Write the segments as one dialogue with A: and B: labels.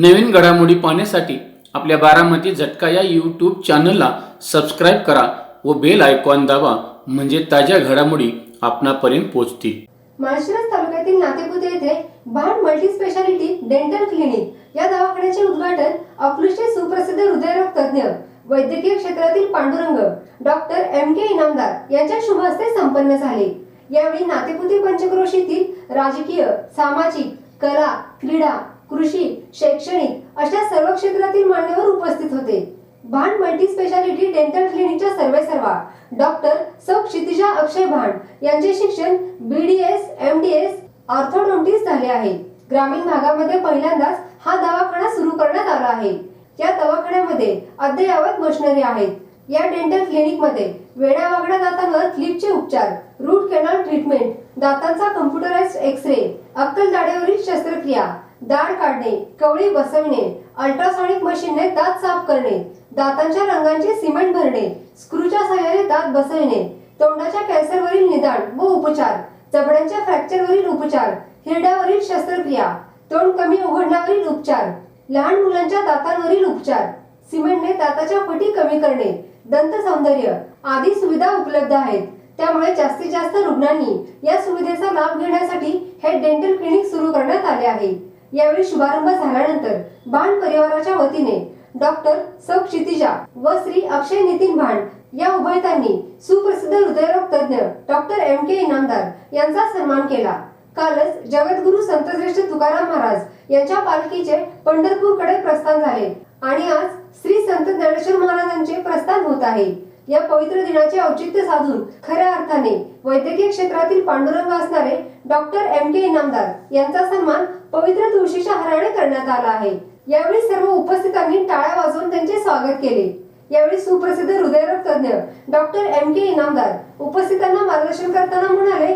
A: नवीन घडामोडी पाहण्यासाठी आपल्या बारामती झटका या यूट्यूब चॅनलला सबस्क्राईब करा व बेल आयकॉन दाबा, म्हणजे ताज्या घडामोडी आपणापर्यंत पोहोचतील।
B: माळशिरस तालुक्यातील नातेपुते येथे भांड मल्टी स्पेशालिटी डेंटल क्लिनिक या दवाखान्याचे उद्घाटन अकलूजचे सुप्रसिद्ध हृदयरोग तज्ञ वैद्यकीय क्षेत्रातील पांडुरंग डॉक्टर MK इनामदार यांच्या शुभ हस्ते संपन्न झाले। यावेळी नातेपुते पंचक्रोशीतील राजकीय, सामाजिक, कला, क्रीडा, कृषी, शैक्षणिक अशा सर्व क्षेत्रातील मान्यवर उपस्थित होते। भांड मल्टी स्पेशालिटी डेंटल क्लिनिकच्या सर्वेसर्वा डॉक्टर सौ क्षितिजा अक्षय भांड यांचे शिक्षण BDS, MDS ऑर्थोडोंटिस्ट झाले आहे। ग्रामीण भागामध्ये पहिल्यांदाच हा दवाखाना सुरू करण्यात आला आहे। या दवाखान्यामध्ये अद्ययावत मशिनरी आहेत। या डेंटल क्लिनिक मध्ये वेड्यावाकड्या दातांवर क्लिपचे उपचार, रूट कॅनल ट्रीटमेंट, दातांचा कम्प्युटराइज्ड एक्स-रे, अक्कल दाढेवरील शस्त्रक्रिया, दाढ काढणे, कवळी बसविणे, अल्ट्रासॉनिक मशीनने दात साफ करणे, दातांच्या रंगांचे सिमेंट भरणे, स्क्रूच्या सहाय्याने दात बसविणे, तोंडाच्या कॅन्सरवरील निदान व उपचार, जबड्यांच्या फ्रॅक्चरवरील उपचार, हिरड्यावरील शस्त्रक्रिया, तोंड कमी उघडण्यावरील उपचार, लहान मुलांच्या दातांवरील उपचार, सिमेंटने दाताच्या फटी कमी करणे, दंत सौंदर्य आदी सुविधा उपलब्ध आहेत। त्यामुळे जास्तीत जास्त रुग्णांनी या सुविधेचा लाभ घेण्यासाठी हे डेंटल क्लिनिक सुरू करण्यात आले आहे। यावेळी शुभारंभ झाल्यानंतर भांड परिवाराच्या वतीने डॉक्टर सौ क्षितिजा व श्री अक्षय नितीन भांड या उभयतांनी सुप्रसिद्ध हृदयरोग तज्ञ डॉक्टर MK इनामदार यांचा सन्मान केला। कालच जगद्गुरु संतश्रेष्ठ तुकाराम महाराज यांच्या पालखीचे पंढरपूरकडे प्रस्थान झाले आणि आज श्री संत ज्ञानेश्वर महाराजांचे प्रस्थान होत आहे। या पवित्र दिनाचे औचित्य साधून खऱ्या अर्थाने वैद्यकीय क्षेत्रातील पांडुरंग असणारे डॉक्टर MK इनामदार यांचा सन्मान पवित्र तुळशीच्या हाराने करण्यात आला आहे। यावेळी सर्व उपस्थितांनी टाळ्या वाजवून त्यांचे स्वागत केले। यावेळी सुप्रसिद्ध हृदयरोग तज्ञ डॉक्टर MK इनामदार उपस्थितांना मार्गदर्शन करताना म्हणाले,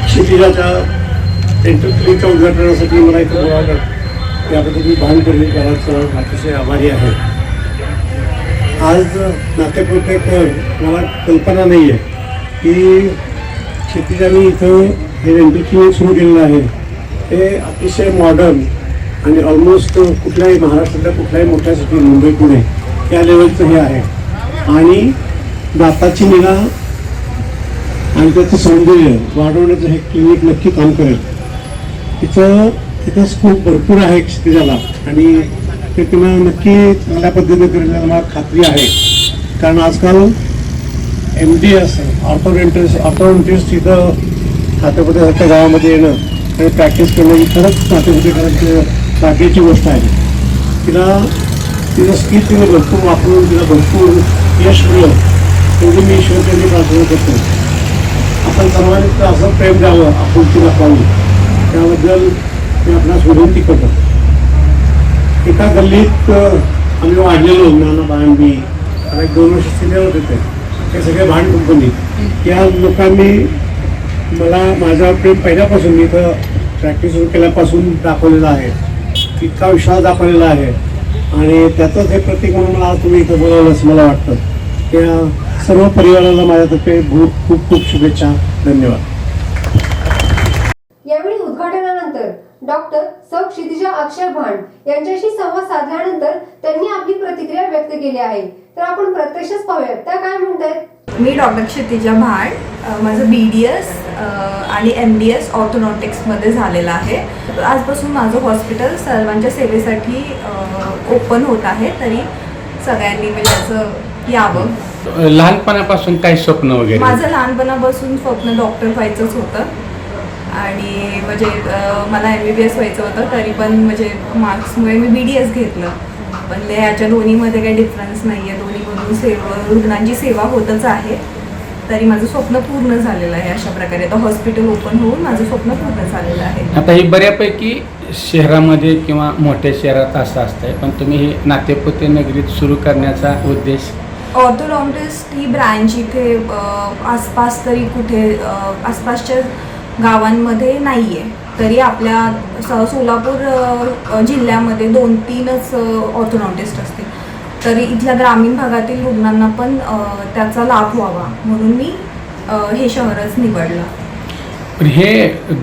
C: क्षितिजाच्या डेंटल क्लिनिकच्या उद्घाटनासाठी मला इथं बोलावलं, त्याबद्दल मी भांड परिवाराचा अतिशय आभारी आहे। आज नातेपुते मला कल्पना नाही आहे की क्षितिजाने इथं हे डेंटल क्लिनिक सुरू केलेलं आहे। हे अतिशय मॉडर्न आणि ऑलमोस्ट कुठल्याही महाराष्ट्रातल्या कुठल्याही मोठ्या सिटी, मुंबई, पुणे या लेवलचं हे आहे आणि दाताची निगा आणि त्याचं सौंदर्य वाढवण्याचं हे क्लिनिक नक्की काम करेल। तिथं स्कोप भरपूर आहे क्षितिजाला आणि ते तिनं नक्की चांगल्या पद्धतीने करेल मला खात्री आहे। कारण आजकाल MDS ऑर्थोडोंटिस्ट इथं नातेपुतेसारख्या गावामध्ये येणं आणि प्रॅक्टिस करणं ही खरंच नातेपुतेकरांची भाग्याची गोष्ट आहे। तिचं स्किल तिने भरपूर वापरून तिला भरपूर यश मिळलं, तेवढी मी ईश्वरचरणी प्रार्थना करतो। आपण सर्वांनी असं प्रेम द्यावं, आपुलकी दाखवावी, त्याबद्दल मी आपणास विनंती करतो। एका गल्लीत आम्ही वाढलेलो नाना बाळंबी आणि 2 वर्ष सिनियर होते ते सगळे भांड कंपनी, या लोकांनी मला माझ्यावर प्रेम पहिल्यापासून, मी इथं प्रॅक्टिस सुरू केल्यापासून दाखवलेलं आहे, इतका विश्वास दाखवलेला आहे आणि त्याचंच हे प्रतीक म्हणून मला आज तुम्ही इथं बोलावलं असं मला वाटतं। त्या सर्व परिवाराला माझ्यातर्फे खूप खूप खूप शुभेच्छा, धन्यवाद।
B: यावेळी उद्घाटनानंतर डॉक्टर सौ क्षितिजा अक्षय भांड यांच्याशी संवाद साधल्यानंतर त्यांनी आपली प्रतिक्रिया व्यक्त केली आहे। तर आपण प्रत्यक्षच पाहूयात त्या काय म्हणतायत।
D: मी डॉक्टर क्षितिजा भांड, माझं BDS आणि MDS ऑर्थोडोंटिक्समध्ये झालेलं आहे। आजपासून माझं हॉस्पिटल सर्वांच्या सेवेसाठी ओपन होत आहे, तरी सगळ्यांनी म्हणजे असं यावं।
A: लहानपणापासून काय स्वप्न वगैरे?
D: माझं लहानपणापासून स्वप्न डॉक्टर व्हायचंच होतं आणि म्हणजे मला MBBS व्हायचं होतं, तरी पण म्हणजे मार्क्समुळे मी BDS घेतलं, पण याच्या दोन्हीमध्ये काही डिफरन्स नाही आहे। दोन्हीमधून रुग्णांची सेवा होतच आहे, तरी माझं स्वप्न पूर्ण झालेलं आहे। अशा प्रकारे आता हॉस्पिटल ओपन होऊन माझं स्वप्न पूर्ण झालेलं आहे।
A: आता ही बऱ्यापैकी शहरामध्ये किंवा मोठ्या शहरात असं असतंय, पण तुम्ही हे नातेपुते नगरीत सुरू करण्याचा उद्देश?
D: ऑर्थोडोंटिस्ट ही ब्रँच इथे आसपास तरी कुठे आसपासच्या गावांमध्ये नाही आहे, तरी आपल्या सोलापूर जिल्ह्यामध्ये 2-3च ऑर्थोडोंटिस्ट असतील, तरी इथल्या ग्रामीण भागातील रुग्णांना पण त्याचा लाभ व्हावा म्हणून मी हे शहरच निवडलं।
A: पण हे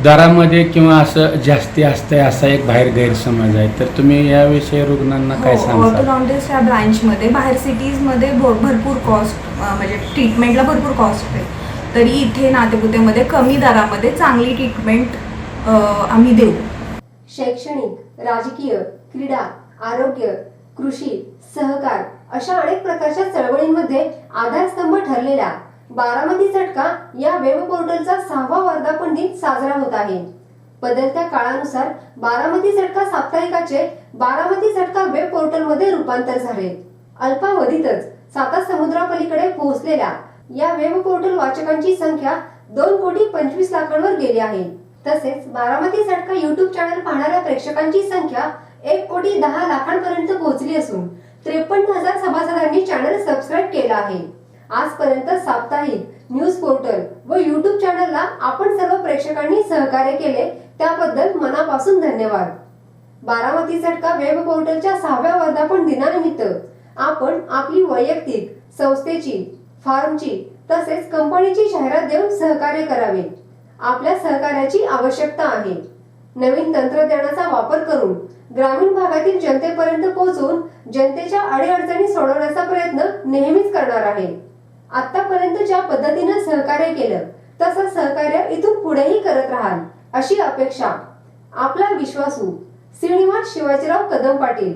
A: दरामध्ये किंवा असं जास्ती असतंय असा एक बाहेर गैरसमज आहे, तर तुम्ही याविषयी रुग्णांना काय सांगता?
D: ऑर्थोडॉन्टिस्ट या ब्रांचमध्ये बाहेर सिटीजमध्ये भरपूर कॉस्ट म्हणजे ट्रीटमेंटला भरपूर कॉस्ट आहे, तरी इथे नातेपुतेमध्ये कमी दरामध्ये चांगली ट्रीटमेंट आम्ही देऊ.
B: शैक्षणिक, राजकीय, क्रीडा, आरोग्य, कृषी, सहकार अशा अनेक प्रकारच्या चळवळींमध्ये आधारस्तंभ ठरलेला बारामती झटका या वेब पोर्टलचा 6वा वर्धापन दिन साजरा होत आहे. बदलत्या काळानुसार बारामती झटका साप्ताहिकाचे बारामती झटका वेब पोर्टलमध्ये रूपांतर झाले. अल्पावधीतच 7 समुद्रापलीकडे पोहोचलेल्या या वेब पोर्टल वाचकांची संख्या 2,25,00,000 गेली आहे. तसेच बारामती झटका युट्यूब चॅनल पाहणाऱ्या प्रेक्षकांची संख्या 1,10,00,000 पर्यंत पोहोचली असून 53,000 सभासदांनी चॅनल सबस्क्राईब केला आहे. आजपर्यंत साप्ताहिक न्यूज पोर्टल व युट्यूब चॅनलला आपण सर्व प्रेक्षकांनी सहकार्य केले त्याबद्दल मनापासून धन्यवाद. बारामती झटका वेब पोर्टलच्या 6व्या वर्धापन दिनानिमित्त आपण आपली वैयक्तिक, संस्थेची, फार्मची तसेच कंपनीची जाहिरात देऊन सहकार्य करावे. आपल्या सहकार्याची आवश्यकता आहे. नवीन तंत्रज्ञानाचा वापर करून ग्रामीण भागातील जनतेपर्यंत पोहोचून जनतेच्या अडीअडचणी सोडवण्याचा प्रयत्न नेहमीच करणार आहे. आतापर्यंत ज्या पद्धतीने सहकार्य केलं तसं सहकार्य इथून पुढेही करत राहाल अशी अपेक्षा. आपला विश्वासू श्रीनिवास शिवाजीराव कदम पाटील.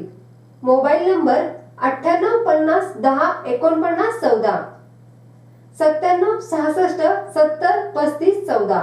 B: Mobile number 9850 10 49 14 97 66 70 35 14.